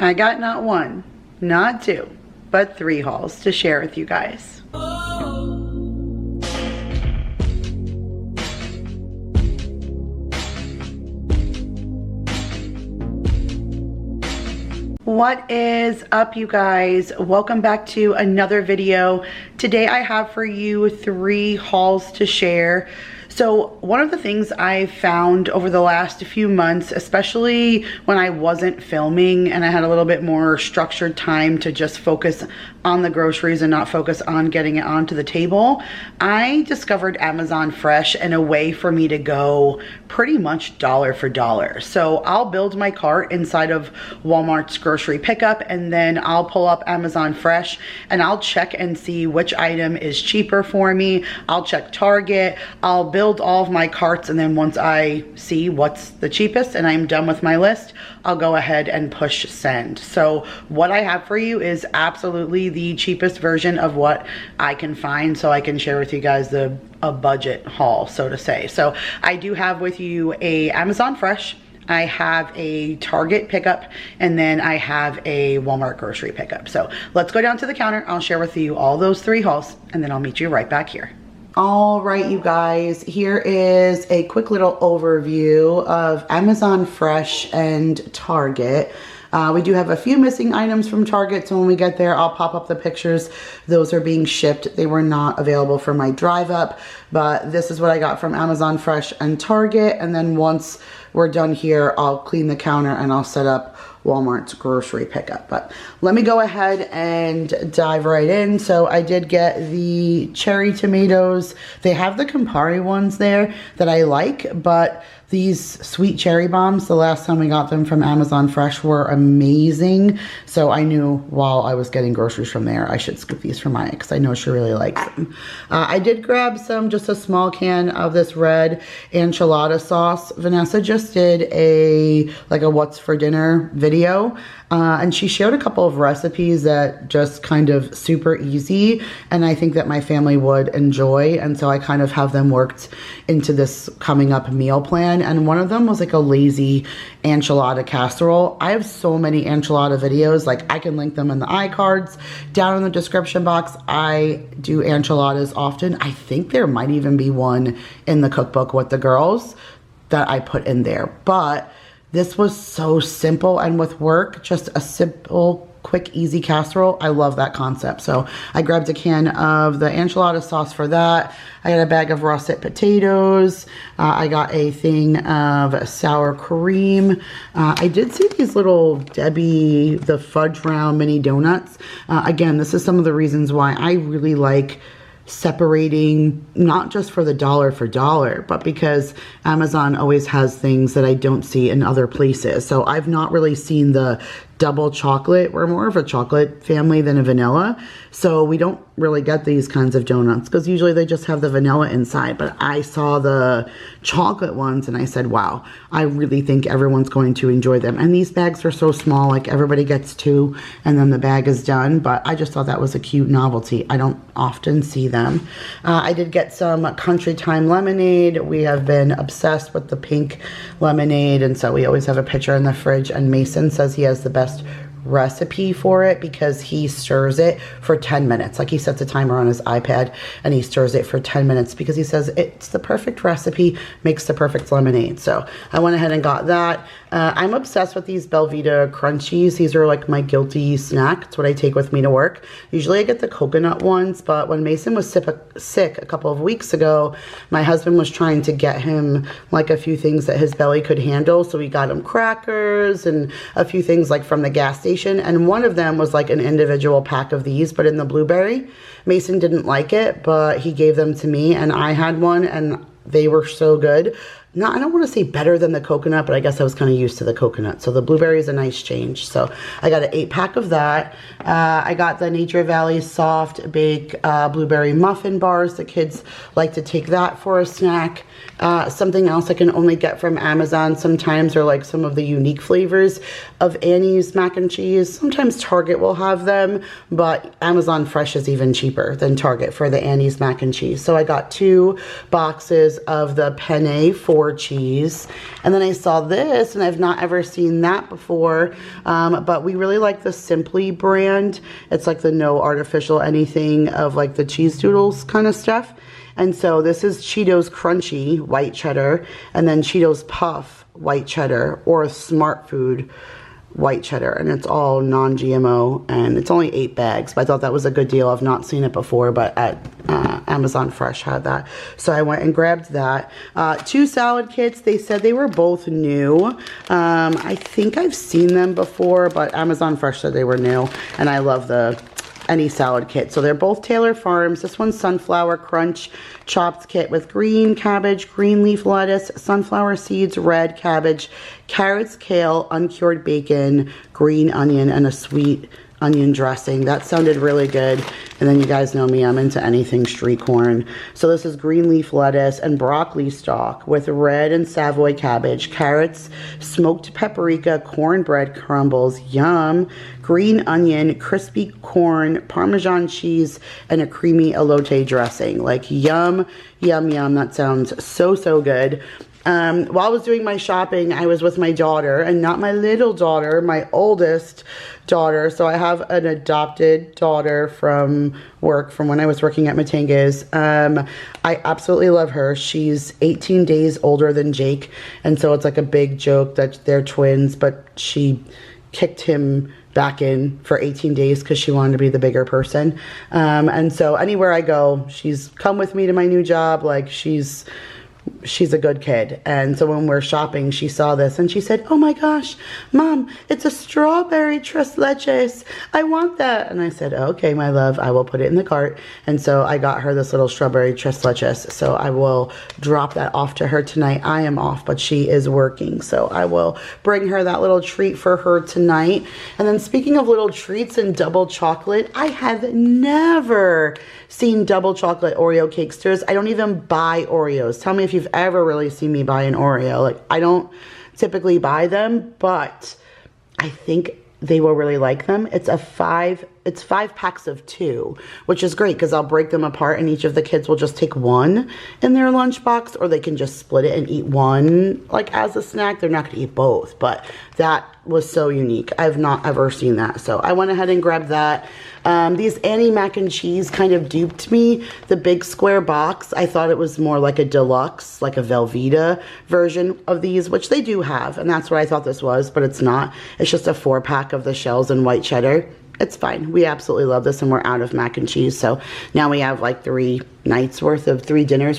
I got not one, not two, but 3 hauls to share with you guys. What is up, you guys? Welcome back to another video. Today I have for you 3 hauls to share. So one of the things I found over the last few months, especially when I wasn't filming and I had a little bit more structured time to just focus on the groceries and not focus on getting it onto the table, I discovered Amazon Fresh and a way for me to go pretty much dollar for dollar. So I'll build my cart inside of Walmart's grocery pickup, and then I'll pull up Amazon Fresh and I'll check and see which item is cheaper for me. I'll check Target, I'll build all of my carts, and then once I see what's the cheapest and I'm done with my list, I'll go ahead and push send. So what I have for you is absolutely the cheapest version of what I can find, so I can share with you guys a budget haul, so to say. So I do have with you a Amazon Fresh, I have a Target pickup, and then I have a Walmart grocery pickup. So let's go down to the counter. I'll share with you all those 3 hauls, and then I'll meet you right back here. All right, you guys, here is a quick little overview of Amazon Fresh and Target. We do have a few missing items from Target, so when we get there, I'll pop up the pictures. Those are being shipped. They were not available for my drive up, but this is what I got from Amazon Fresh and Target. And then once we're done here, I'll clean the counter and I'll set up Walmart's grocery pickup. But let me go ahead and dive right in. So I did get the cherry tomatoes. They have the Campari ones there that I like, but these sweet cherry bombs, the last time we got them from Amazon Fresh, were amazing. So I knew while I was getting groceries from there, I should scoop these for Maya because I know she really likes them. I did grab just a small can of this red enchilada sauce. Vanessa just did a what's for dinner video. And she shared a couple of recipes that just kind of super easy, and I think that my family would enjoy, and so I kind of have them worked into this coming up meal plan. And one of them was like a lazy enchilada casserole. I have so many enchilada videos, like I can link them in the iCards down in the description box. I do enchiladas often. I think there might even be one in the cookbook with the girls that I put in there, but this was so simple, and with work, just a simple, quick, easy casserole. I love that concept. So I grabbed a can of the enchilada sauce for that. I got a bag of russet potatoes. I got a thing of sour cream. I did see these little Debbie, the fudge round mini donuts. Again, this is some of the reasons why I really like separating, not just for the dollar for dollar, but because Amazon always has things that I don't see in other places. So I've not really seen the double chocolate. We're more of a chocolate family than a vanilla, so we don't really get these kinds of donuts because usually they just have the vanilla inside. But I saw the chocolate ones and I said, wow, I really think everyone's going to enjoy them. And these bags are so small, like everybody gets 2 and then the bag is done. But I just thought that was a cute novelty. I don't often see them. I did get some Country Time lemonade. We have been obsessed with the pink lemonade, and so we always have a pitcher in the fridge, and Mason says he has the best recipe for it because he stirs it for 10 minutes. Like, he sets a timer on his iPad and he stirs it for 10 minutes because he says it's the perfect recipe, makes the perfect lemonade. So I went ahead and got that. I'm obsessed with these Belvita crunchies. These are like my guilty snack. It's what I take with me to work. Usually I get the coconut ones, but when Mason was sick a couple of weeks ago, my husband was trying to get him like a few things that his belly could handle. So we got him crackers and a few things like from the gas station. And one of them was like an individual pack of these, but in the blueberry. Mason didn't like it, but he gave them to me, and I had one, and they were so good. No, I don't want to say better than the coconut, but I guess I was kind of used to the coconut. So the blueberry is a nice change. So I got an 8-pack of that. I got the Nature Valley Soft Bake Blueberry Muffin Bars. The kids like to take that for a snack. Something else I can only get from Amazon sometimes are like some of the unique flavors of Annie's mac and cheese. Sometimes Target will have them, but Amazon Fresh is even cheaper than Target for the Annie's mac and cheese. So I got 2 boxes of the penne for 4 cheese. And then I saw this, and I've not ever seen that before, but we really like the Simply brand. It's like the no artificial anything of like the cheese doodles kind of stuff. And so this is Cheetos Crunchy white cheddar, and then Cheetos Puff white cheddar, or Smart Food white cheddar, and it's all non-GMO, and it's only 8 bags, but I thought that was a good deal. I've not seen it before, but at Amazon Fresh had that, so I went and grabbed that. 2 salad kits. They said they were both new. I think I've seen them before, but Amazon Fresh said they were new, and I love the any salad kit. So they're both Taylor Farms. This one's Sunflower Crunch chopped kit with green cabbage, green leaf lettuce, sunflower seeds, red cabbage, carrots, kale, uncured bacon, green onion, and a sweet onion dressing. That sounded really good. And then you guys know me, I'm into anything street corn. So this is green leaf lettuce and broccoli stalk with red and Savoy cabbage, carrots, smoked paprika, cornbread crumbles, yum, green onion, crispy corn, Parmesan cheese, and a creamy elote dressing. Like yum, yum, yum. That sounds so, so good. While I was doing my shopping, I was with my daughter, and not my little daughter, my oldest daughter. So I have an adopted daughter from work, from when I was working at Matanga's. I absolutely love her. She's 18 days older than Jake, and so it's like a big joke that they're twins, but she kicked him back in for 18 days because she wanted to be the bigger person. And so anywhere I go, she's come with me to my new job. Like she's a good kid. And so when we're shopping, she saw this and she said, "Oh my gosh, Mom, it's a strawberry tres leches. I want that." And I said, "Okay, my love, I will put it in the cart." And so I got her this little strawberry tres leches. So I will drop that off to her tonight. I am off, but she is working. So I will bring her that little treat for her tonight. And then speaking of little treats and double chocolate, I have never seen double chocolate Oreo cakesters. I don't even buy Oreos. Tell me if you've ever really seen me buy an Oreo. Like, I don't typically buy them, but I think they will really like them. It's 5 packs of 2, which is great because I'll break them apart and each of the kids will just take one in their lunchbox, or they can just split it and eat one like as a snack. They're not going to eat both, but that was so unique. I've not ever seen that. So I went ahead and grabbed that. These Annie mac and cheese kind of duped me. The big square box, I thought it was more like a deluxe, like a Velveeta version of these, which they do have. And that's what I thought this was, but it's not. It's just a 4-pack of the shells and white cheddar. It's fine. We absolutely love this, and we're out of mac and cheese. So now we have like 3 dinners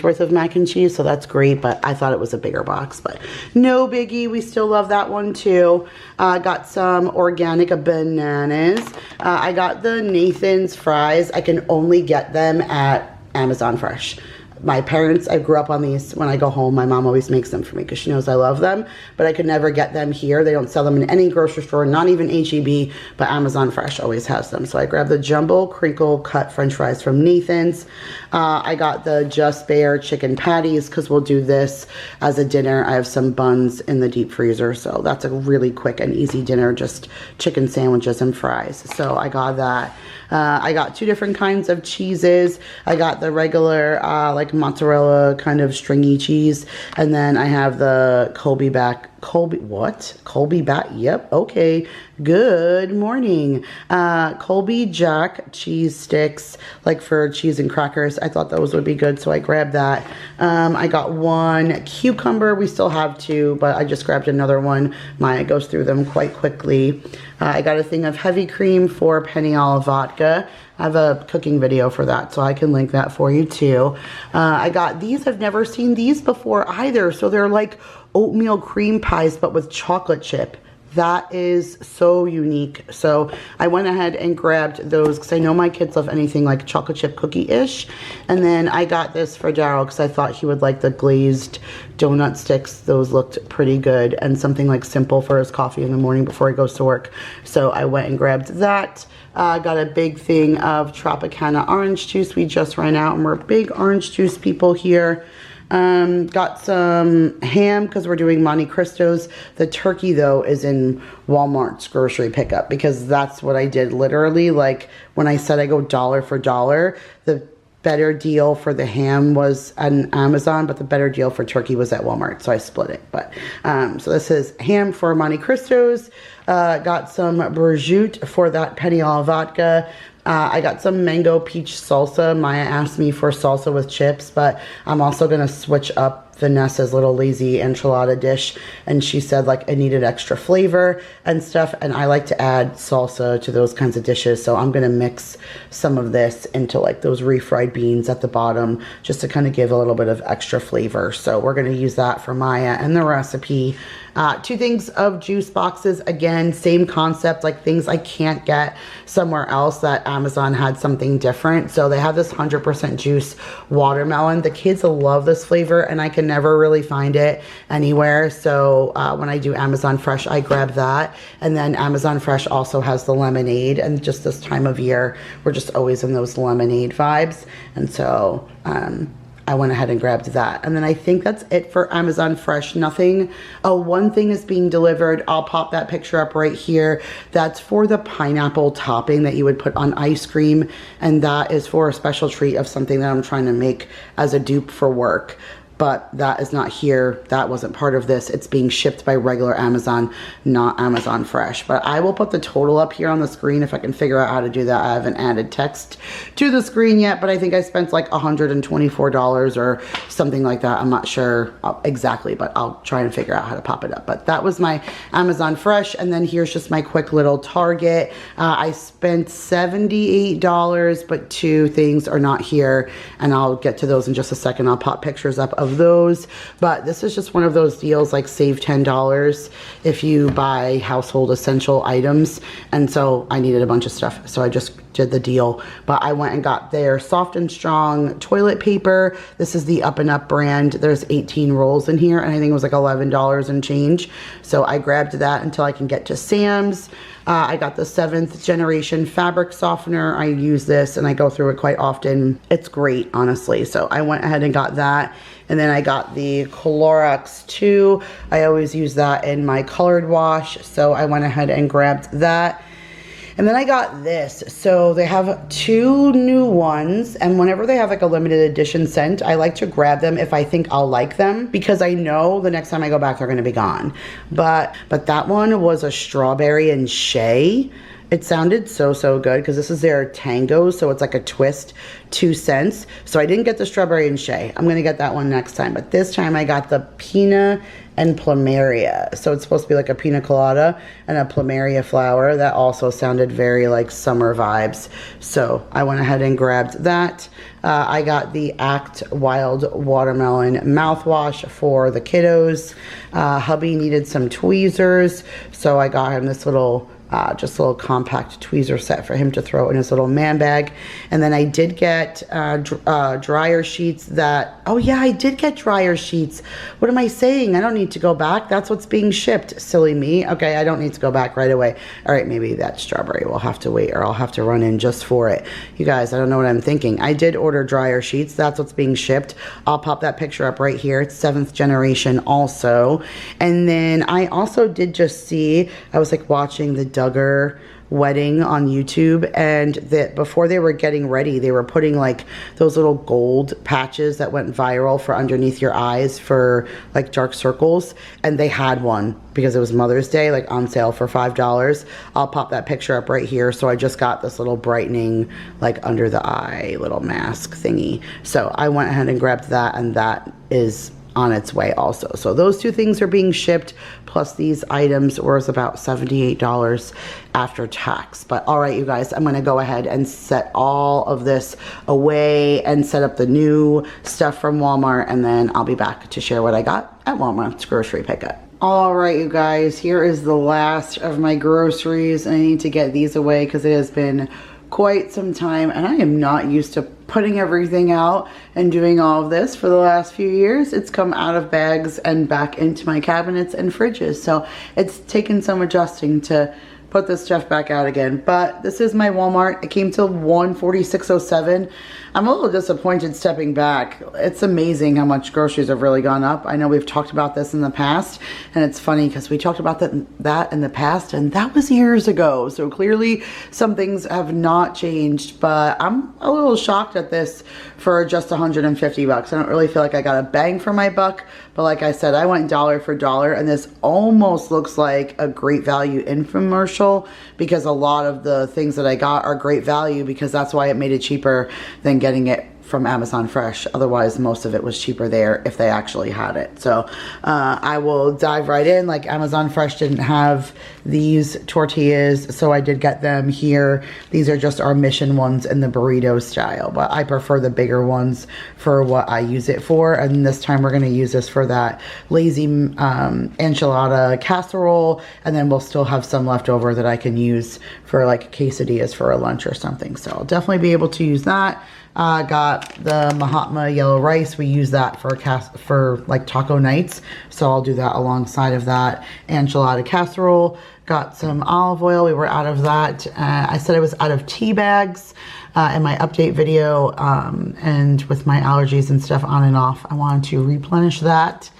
worth of mac and cheese. So that's great, but I thought it was a bigger box, but no biggie. We still love that one too. Got some organic bananas. I got the Nathan's fries. I can only get them at Amazon Fresh. My parents, I grew up on these. When I go home, my mom always makes them for me because she knows I love them, but I could never get them here. They don't sell them in any grocery store, not even H-E-B, but Amazon Fresh always has them. So I grabbed the jumbo crinkle cut french fries from Nathan's. I got the Just Bare chicken patties because we'll do this as a dinner. I have some buns in the deep freezer, so that's a really quick and easy dinner, just chicken sandwiches and fries. So I got that. I got 2 different kinds of cheeses. I got the regular like mozzarella kind of stringy cheese, and then I have the Colby back, yep, okay, good morning. Colby Jack cheese sticks, like for cheese and crackers. I thought those would be good, so I grabbed that. I got 1 cucumber. We still have 2, but I just grabbed another one. Maya goes through them quite quickly. I got a thing of heavy cream for penny olive vodka. I have a cooking video for that, so I can link that for you too. I got these. I've never seen these before either. So they're like oatmeal cream pies, but with chocolate chip. That is so unique. So I went ahead and grabbed those because I know my kids love anything like chocolate chip cookie-ish. And then I got this for Daryl because I thought he would like the glazed donut sticks. Those looked pretty good, and something like simple for his coffee in the morning before he goes to work. So I went and grabbed that. Got a big thing of Tropicana orange juice. We just ran out and we're big orange juice people here. Got some ham because we're doing Monte Cristos. The turkey though is in Walmart's grocery pickup because that's what I did literally. Like when I said I go dollar for dollar, the better deal for the ham was on Amazon, but the better deal for turkey was at Walmart, so I split it. But so this is ham for Monte Cristos. Got some prosciutto for that Peniel vodka. I got some mango peach salsa. Maya asked me for salsa with chips, but I'm also going to switch up Vanessa's little lazy enchilada dish, and she said like it needed extra flavor and stuff, and I like to add salsa to those kinds of dishes, so I'm going to mix some of this into like those refried beans at the bottom just to kind of give a little bit of extra flavor. So we're going to use that for Maya and the recipe. 2 things of juice boxes. Again, same concept, like things I can't get somewhere else that Amazon had something different. So they have this 100% juice watermelon. The kids love this flavor and I can never really find it anywhere. So when I do Amazon Fresh, I grab that. And then Amazon Fresh also has the lemonade, and just this time of year, we're just always in those lemonade vibes. And so I went ahead and grabbed that. And then I think that's it for Amazon Fresh. Nothing. Oh, one thing is being delivered. I'll pop that picture up right here. That's for the pineapple topping that you would put on ice cream. And that is for a special treat of something that I'm trying to make as a dupe for work. But that is not here. That wasn't part of this. It's being shipped by regular Amazon, not Amazon Fresh. But I will put the total up here on the screen if I can figure out how to do that. I haven't added text to the screen yet, but I think I spent like $124 or something like that. I'm not sure exactly, but I'll try and figure out how to pop it up. But that was my Amazon Fresh. And then here's just my quick little Target. I spent $78, but 2 things are not here. And I'll get to those in just a second. I'll pop pictures up of those, but this is just one of those deals like save $10 if you buy household essential items. And so I needed a bunch of stuff, so I just did the deal. But I went and got their Soft and Strong toilet paper. This is the Up and Up brand. There's 18 rolls in here, and I think it was like $11 and change. So I grabbed that until I can get to Sam's. I got the 7th generation fabric softener. I use this and I go through it quite often. It's great, honestly. So I went ahead and got that. And then I got the Clorox 2. I always use that in my colored wash. So I went ahead and grabbed that. And then I got this. So they have 2 new ones, and whenever they have like a limited edition scent, I like to grab them if I think I'll like them, because I know the next time I go back they're gonna be gone. But that one was a strawberry and shea. It sounded so good because this is their Tango, so it's like a twist, 2 cents. So I didn't get the strawberry and shea. I'm gonna get that one next time, but this time I got the Pina and Plumeria. So it's supposed to be like a pina colada and a plumeria flower. That also sounded very like summer vibes. So I went ahead and grabbed that. I got the Act Wild Watermelon mouthwash for the kiddos. Hubby needed some tweezers, so I got him this little just a little compact tweezer set for him to throw in his little man bag. And then I did get dryer sheets that, oh yeah, I did get dryer sheets. What am I saying? I don't need to go back. That's what's being shipped. Silly me. Okay, I don't need to go back right away. All right, maybe that strawberry will have to wait, or I'll have to run in just for it. You guys, I don't know what I'm thinking. I did order dryer sheets. That's what's being shipped. I'll pop that picture up right here. It's 7th generation also. And then I also did just see, I was like watching the Duggar wedding on YouTube, and that before they were getting ready, they were putting like those little gold patches that went viral for underneath your eyes for like dark circles, and they had one because it was Mother's Day, like on sale for $5. I'll pop that picture up right here. So I just got this little brightening like under the eye little mask thingy, so I went ahead and grabbed that, and that is on its way also. So those 2 things are being shipped, plus these items was about $78 after tax. But all right, you guys, I'm gonna go ahead and set all of this away and set up the new stuff from Walmart, and then I'll be back to share what I got at Walmart's grocery pickup. All right, you guys, here is the last of my groceries, and I need to get these away because it has been quite some time, and I am not used to putting everything out and doing all of this for the last few years. It's come out of bags and back into my cabinets and fridges, so it's taken some adjusting to put this stuff back out again. But this is my Walmart. It came to $146.07. I'm a little disappointed stepping back. It's amazing how much groceries have really gone up. I know we've talked about this in the past, and it's funny because we talked about that in the past, and that was years ago. So clearly some things have not changed, but I'm a little shocked at this for just 150 bucks. I don't really feel like I got a bang for my buck, but like I said, I went dollar for dollar, and this almost looks like a great value infomercial because a lot of the things that I got are great value because that's why it made it cheaper than getting it from Amazon Fresh. Otherwise, most of it was cheaper there if they actually had it. So I will dive right in. Like Amazon Fresh didn't have these tortillas, so I did get them here. These are just our Mission ones in the burrito style, but I prefer the bigger ones for what I use it for. And this time we're going to use this for that lazy enchilada casserole, and then we'll still have some left over that I can use for like quesadillas for a lunch or something. So I'll definitely be able to use that. Got the Mahatma yellow rice. We use that for like taco nights, so I'll do that alongside of that enchilada casserole. Got some olive oil. We were out of that. I said I was out of tea bags in my update video, and with my allergies and stuff on and off, I wanted to replenish that.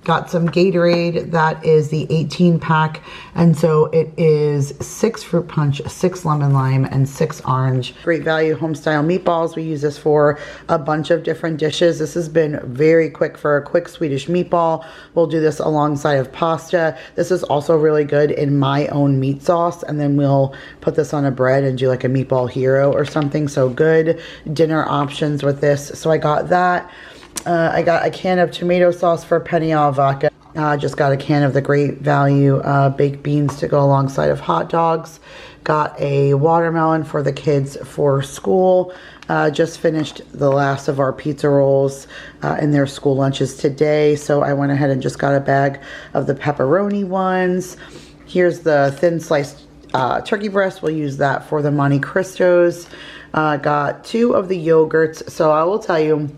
Got some Gatorade. That is the 18 pack, and so it is 6 fruit punch, 6 lemon lime, and 6 orange. Great value home style meatballs. We use this for a bunch of different dishes. This has been very quick for a quick Swedish meatball. We'll do this alongside of pasta. This is also really good in my own meat sauce, and then we'll put this on a bread and do like a meatball hero or something. So good dinner options with this. So I got that. I got a can of tomato sauce for penne alla vodka. Just got a can of the great value baked beans to go alongside of hot dogs. Got a watermelon for the kids for school. Just finished the last of our pizza rolls in their school lunches today. So I went ahead and just got a bag of the pepperoni ones. Here's the thin sliced turkey breast. We'll use that for the Monte Cristos. Got 2 of the yogurts. So I will tell you,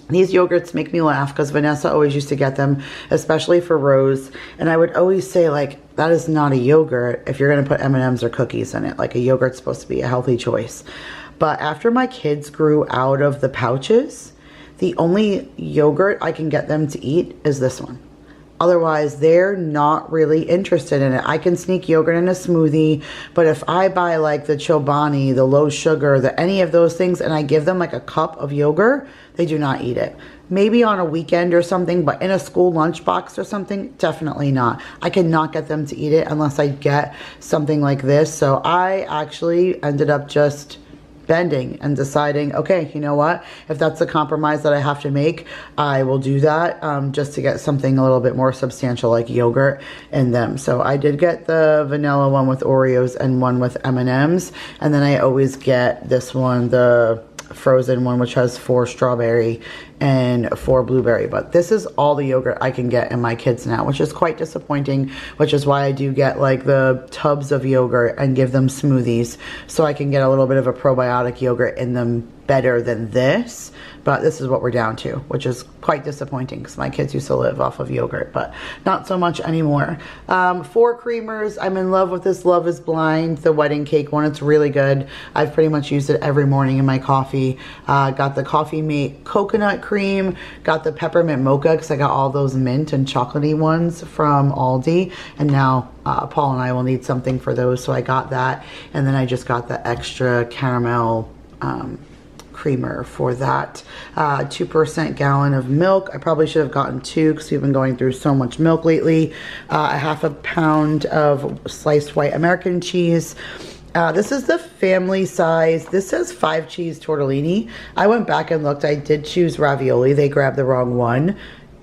these yogurts make me laugh because Vanessa always used to get them, especially for Rose. And I would always say, like, that is not a yogurt if you're going to put M&Ms or cookies in it. Like, a yogurt's supposed to be a healthy choice. But after my kids grew out of the pouches, the only yogurt I can get them to eat is this one. Otherwise, they're not really interested in it. I can sneak yogurt in a smoothie, but if I buy like the Chobani, the low sugar, any of those things, and I give them like a cup of yogurt, they do not eat it. Maybe on a weekend or something, but in a school lunchbox or something, definitely not. I cannot get them to eat it unless I get something like this. So I actually ended up just bending and deciding, okay, you know what, if that's a compromise that I have to make, I will do that, just to get something a little bit more substantial like yogurt in them. So I did get the vanilla one with Oreos and one with M&Ms, and then I always get this one, the frozen one, which has 4 strawberry and 4 blueberry. But this is all the yogurt I can get in my kids now, which is quite disappointing, which is why I do get like the tubs of yogurt and give them smoothies, so I can get a little bit of a probiotic yogurt in them better than this. But this is what we're down to, which is quite disappointing because my kids used to live off of yogurt, but not so much anymore. 4 creamers. I'm in love with this Love is Blind, the wedding cake one. It's really good. I've pretty much used it every morning in my coffee. Got the Coffee Mate coconut cream. Got the peppermint mocha because I got all those mint and chocolatey ones from Aldi. And now Paul and I will need something for those, so I got that. And then I just got the extra caramel creamer for that. 2% gallon of milk. I probably should have gotten 2 because we've been going through so much milk lately. A half a pound of sliced white American cheese. This is the family size. This says 5 cheese tortellini. I went back and looked. I did choose ravioli. They grabbed the wrong one.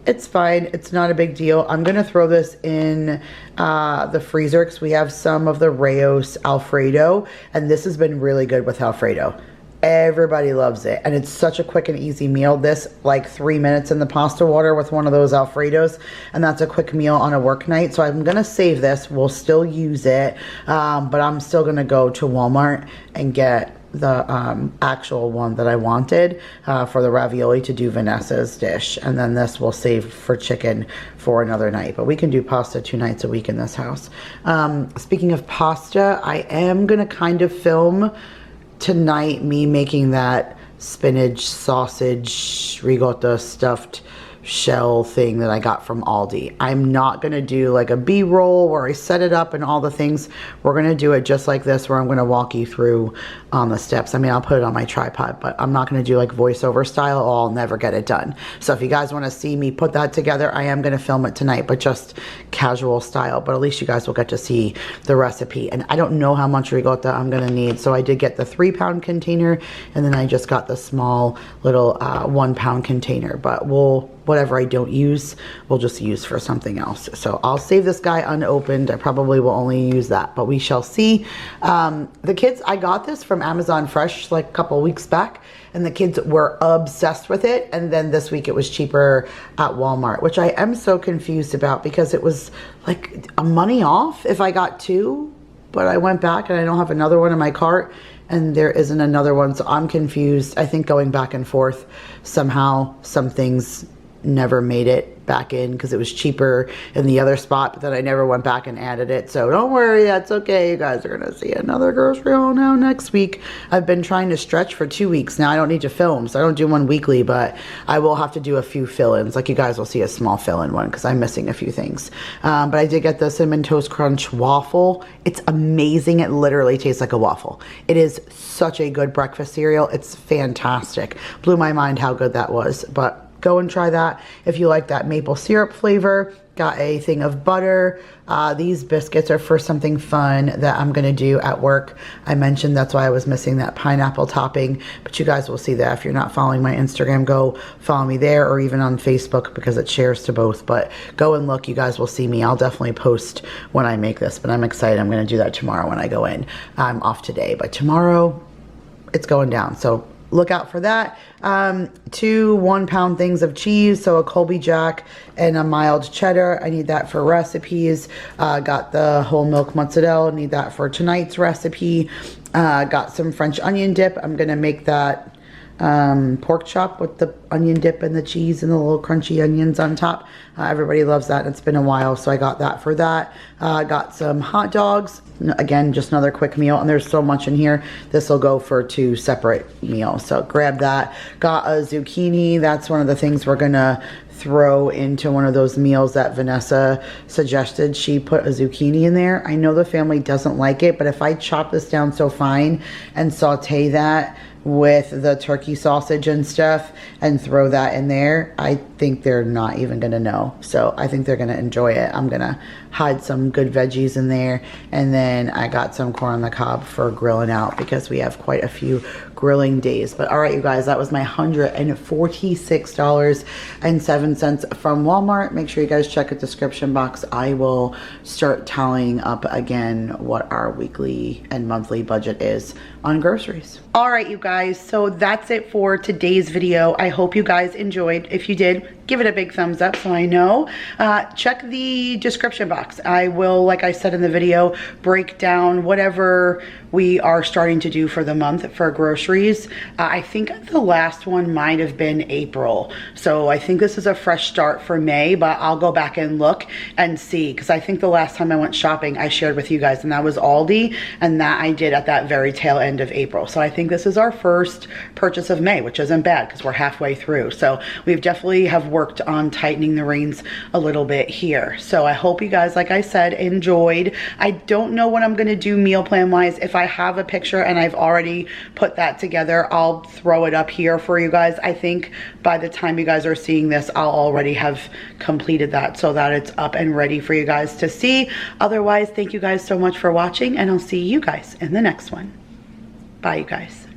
It's fine. It's not a big deal. I'm going to throw this in the freezer because we have some of the Rayos Alfredo, and this has been really good with Alfredo. Everybody loves it, and it's such a quick and easy meal. This, like 3 minutes in the pasta water with one of those Alfredos, and that's a quick meal on a work night. So I'm gonna save this. We'll still use it, but I'm still gonna go to Walmart and get actual one that I wanted for the ravioli to do Vanessa's dish, and then this we'll save for chicken for another night. But we can do pasta 2 nights a week in this house. Speaking of pasta, I am gonna kind of film tonight me making that spinach sausage ricotta stuffed shell thing that I got from Aldi. I'm not gonna do like a B-roll where I set it up and all the things. We're gonna do it just like this, where I'm gonna walk you through on the steps. I mean, I'll put it on my tripod, but I'm not gonna do like voiceover style, or I'll never get it done. So if you guys wanna see me put that together, I am gonna film it tonight, but just casual style. But at least you guys will get to see the recipe. And I don't know how much ricotta I'm gonna need, so I did get the 3-pound container, and then I just got the small little 1-pound container. But whatever I don't use, we'll just use for something else. So I'll save this guy unopened. I probably will only use that, but we shall see. The kids, I got this from Amazon Fresh like a couple weeks back, and the kids were obsessed with it. And then this week it was cheaper at Walmart, which I am so confused about, because it was like a money off if I got 2, but I went back and I don't have another one in my cart, and there isn't another one, so I'm confused. I think going back and forth, somehow some things never made it back in because it was cheaper in the other spot, but then I never went back and added it. So don't worry, that's okay. You guys are gonna see another grocery haul now next week. I've been trying to stretch for 2 weeks now. I don't need to film, so I don't do one weekly, but I will have to do a few fill-ins. Like, you guys will see a small fill-in one because I'm missing a few things. But I did get the Cinnamon Toast Crunch waffle. It's amazing. It literally tastes like a waffle. It is such a good breakfast cereal. It's fantastic. Blew my mind how good that was. But go and try that if you like that maple syrup flavor. Got a thing of butter. These biscuits are for something fun that I'm gonna do at work. I mentioned that's why I was missing that pineapple topping, but you guys will see that. If you're not following my Instagram, go follow me there, or even on Facebook, because it shares to both. But go and look, you guys will see me. I'll definitely post when I make this, but I'm excited. I'm gonna do that tomorrow when I go in. I'm off today, but tomorrow it's going down. So look out for that. 2 1-pound things of cheese, so a Colby Jack and a mild cheddar. I need that for recipes. Got the whole milk mozzarella, need that for tonight's recipe. Got some French onion dip. I'm gonna make that pork chop with the onion dip and the cheese and the little crunchy onions on top. Everybody loves that. It's been a while, so I got that for that. Got some hot dogs. Again, just another quick meal, and there's so much in here. This will go for 2 separate meals, so grab that. Got a zucchini. That's one of the things we're gonna throw into one of those meals that Vanessa suggested. She put a zucchini in there. I know the family doesn't like it, but if I chop this down so fine and saute that with the turkey sausage and stuff and throw that in there, I think they're not even gonna know. So I think they're gonna enjoy it. I'm gonna hide some good veggies in there, and then I got some corn on the cob for grilling out because we have quite a few grilling days. But all right, you guys, that was my $146.07 from Walmart. Make sure you guys check the description box. I will start tallying up again what our weekly and monthly budget is on groceries. All right, you guys, so that's it for today's video. I hope you guys enjoyed. If you did, give it a big thumbs up so I know. Check the description box. I will, like I said in the video, break down whatever we are starting to do for the month for groceries. I think the last one might have been April. So I think this is a fresh start for May, but I'll go back and look and see, because I think the last time I went shopping, I shared with you guys, and that was Aldi, and that I did at that very tail end of April. So I think this is our first purchase of May, which isn't bad because we're halfway through. So we've definitely have worked on tightening the reins a little bit here. So I hope you guys, like I said, enjoyed. I don't know what I'm gonna do meal plan wise. If I have a picture and I've already put that together, I'll throw it up here for you guys. I think by the time you guys are seeing this, I'll already have completed that so that it's up and ready for you guys to see. Otherwise, thank you guys so much for watching, and I'll see you guys in the next one. Bye, you guys.